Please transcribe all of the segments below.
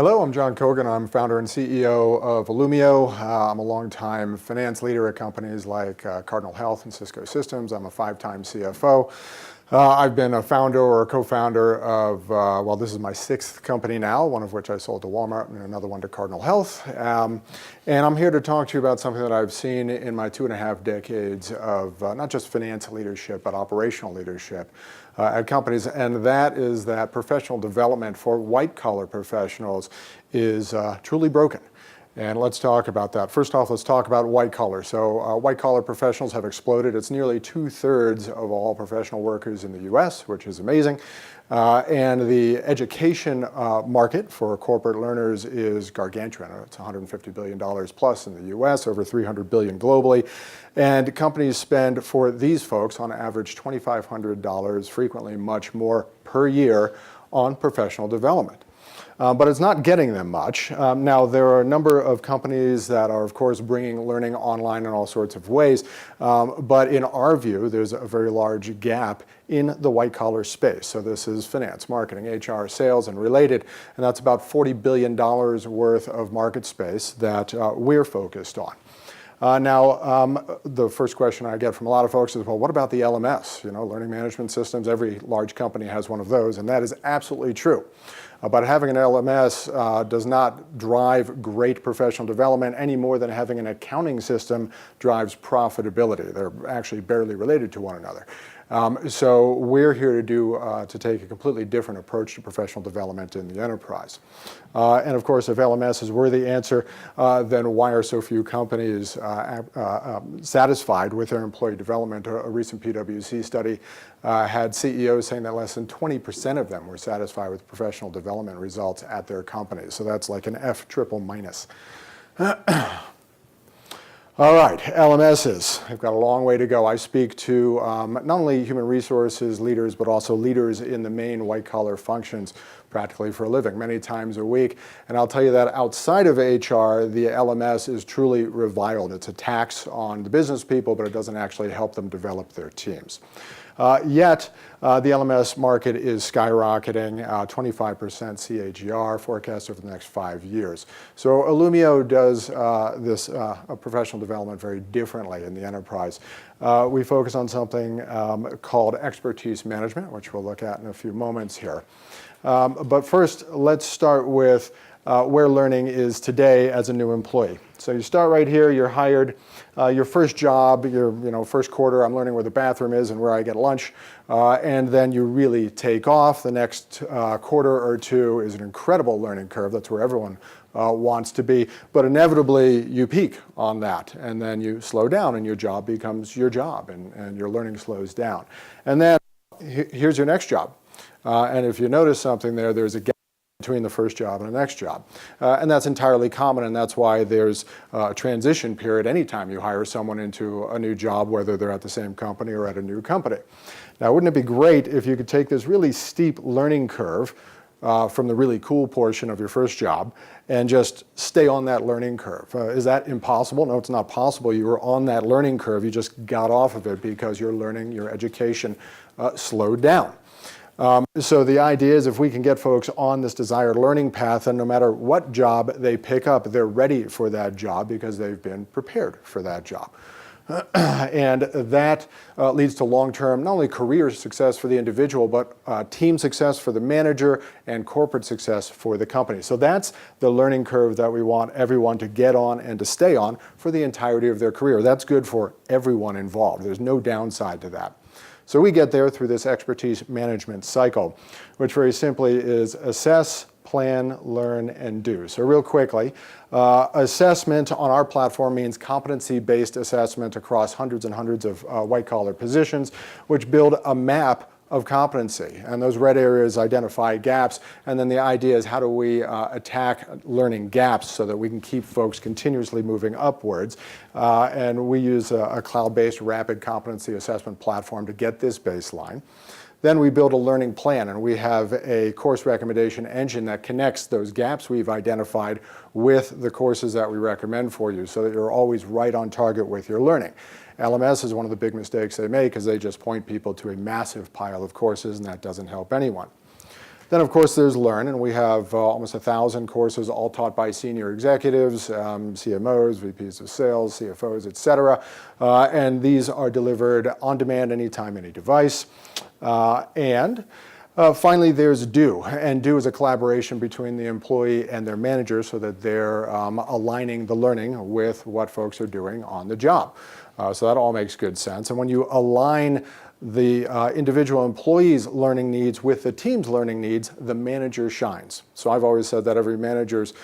Hello, I'm John Kogan. I'm founder and CEO of Illumeo. I'm a longtime finance leader at companies like Cardinal Health and Cisco Systems. I'm a 5-time CFO. I've been a founder or a co-founder of, well, this is my 6th company now, one of which I sold to Walmart and another one to Cardinal Health. And I'm here to talk to you about something that I've seen in my 2.5 decades of not just finance leadership, but operational leadership at companies. And that is that professional development for white-collar professionals is truly broken. And let's talk about that. First off, let's talk about white collar. So white collar professionals have exploded. It's nearly 2/3 of all professional workers in the US, which is amazing. And the education market for corporate learners is gargantuan. It's $150 billion plus in the US, over $300 billion globally. And companies spend for these folks on average $2,500, frequently much more per year on professional development. But it's not getting them much. Now, there are a number of companies that are, of course, bringing learning online in all sorts of ways. But in our view, there's a very large gap in the white-collar space. So this is finance, marketing, HR, sales, and related. And that's about $40 billion worth of market space that we're focused on. The first question I get from a lot of folks is, well, what about the LMS? You know, learning management systems, every large company has one of those, and that is absolutely true. But having an LMS does not drive great professional development any more than having an accounting system drives profitability. They're actually barely related to one another. So we're here to take a completely different approach to professional development in the enterprise. And of course, if LMS were the answer, then why are so few companies satisfied with their employee development? A recent PwC study had CEOs saying that less than 20% of them were satisfied with professional development results at their companies. So that's like an F triple minus. All right, LMSs. They've got a long way to go. I speak to not only human resources leaders, but also leaders in the main white-collar functions practically for a living, many times a week. And I'll tell you that outside of HR, the LMS is truly reviled. It's a tax on the business people, but it doesn't actually help them develop their teams. Yet, the LMS market is skyrocketing, 25% CAGR forecast over the next 5 years. So Illumeo does this professional development very differently in the enterprise. We focus on something called expertise management, which we'll look at in a few moments here. But first, let's start with where learning is today as a new employee. So you start right here, you're hired, your first job, your first quarter, I'm learning where the bathroom is and where I get lunch, and then you really take off. The next quarter or two is an incredible learning curve. That's where everyone wants to be, but inevitably you peak on that, and then you slow down and your job becomes your job, and your learning slows down. And then here's your next job. And if you notice something there, there's a gap between the first job and the next job. And that's entirely common, and that's why there's a transition period anytime you hire someone into a new job, whether they're at the same company or at a new company. Now, wouldn't it be great if you could take this really steep learning curve from the really cool portion of your first job and just stay on that learning curve? Is that impossible? No, it's not possible. You were on that learning curve. You just got off of it because your learning, your education slowed down. So the idea is if we can get folks on this desired learning path, and no matter what job they pick up, they're ready for that job because they've been prepared for that job. And that leads to long-term, not only career success for the individual, but team success for the manager and corporate success for the company. So that's the learning curve that we want everyone to get on and to stay on for the entirety of their career. That's good for everyone involved. There's no downside to that. So we get there through this expertise management cycle, which very simply is assess, plan, learn, and do. So real quickly, assessment on our platform means competency-based assessment across hundreds and hundreds of white-collar positions, which build a map of competency. And those red areas identify gaps. And then the idea is how do we attack learning gaps so that we can keep folks continuously moving upwards. And we use a cloud-based rapid competency assessment platform to get this baseline. Then we build a learning plan, and we have a course recommendation engine that connects those gaps we've identified with the courses that we recommend for you so that you're always right on target with your learning. LMS is one of the big mistakes they make because they just point people to a massive pile of courses, and that doesn't help anyone. Then, of course, there's Learn, and we have almost 1,000 courses, all taught by senior executives, CMOs, VPs of sales, CFOs, et cetera. And these are delivered on demand, anytime, any device. Finally, there's Do, and Do is a collaboration between the employee and their manager so that they're aligning the learning with what folks are doing on the job. So that all makes good sense. And when you align the individual employee's learning needs with the team's learning needs, the manager shines. So I've always said that every manager's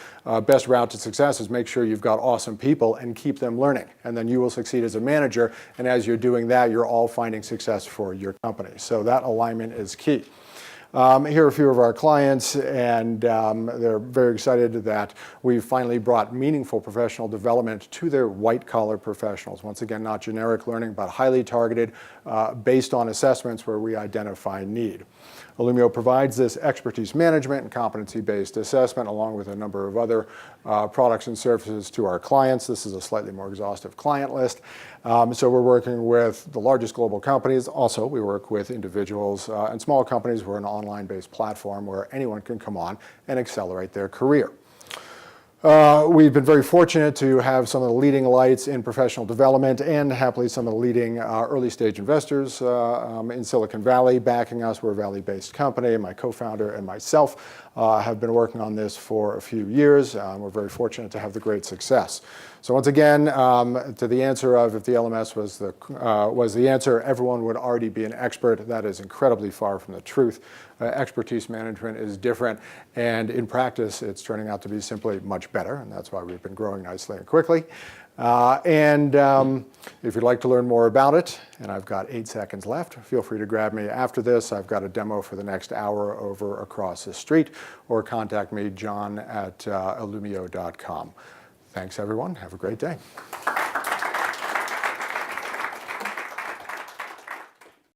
best route to success is make sure you've got awesome people and keep them learning. And then you will succeed as a manager. And as you're doing that, you're all finding success for your company. So that alignment is key. Here are a few of our clients, and they're very excited that we've finally brought meaningful professional development to their white-collar professionals. Once again, not generic learning, but highly targeted, based on assessments where we identify need. Illumeo provides this expertise management and competency-based assessment along with a number of other products and services to our clients. This is a slightly more exhaustive client list. So we're working with the largest global companies. Also, we work with individuals and small companies. We're an online-based platform where anyone can come on and accelerate their career. We've been very fortunate to have some of the leading lights in professional development and happily some of the leading early stage investors in Silicon Valley backing us. We're a Valley-based company. My co-founder and myself have been working on this for a few years. We're very fortunate to have the great success. So once again, to the answer of if the LMS was the answer, everyone would already be an expert. That is incredibly far from the truth. Expertise management is different, and in practice, it's turning out to be simply much better, and that's why we've been growing nicely and quickly. If you'd like to learn more about it, and I've got 8 seconds left, feel free to grab me after this. I've got a demo for the next hour over across the street, or contact me, John at illumeo.com. Thanks, everyone. Have a great day.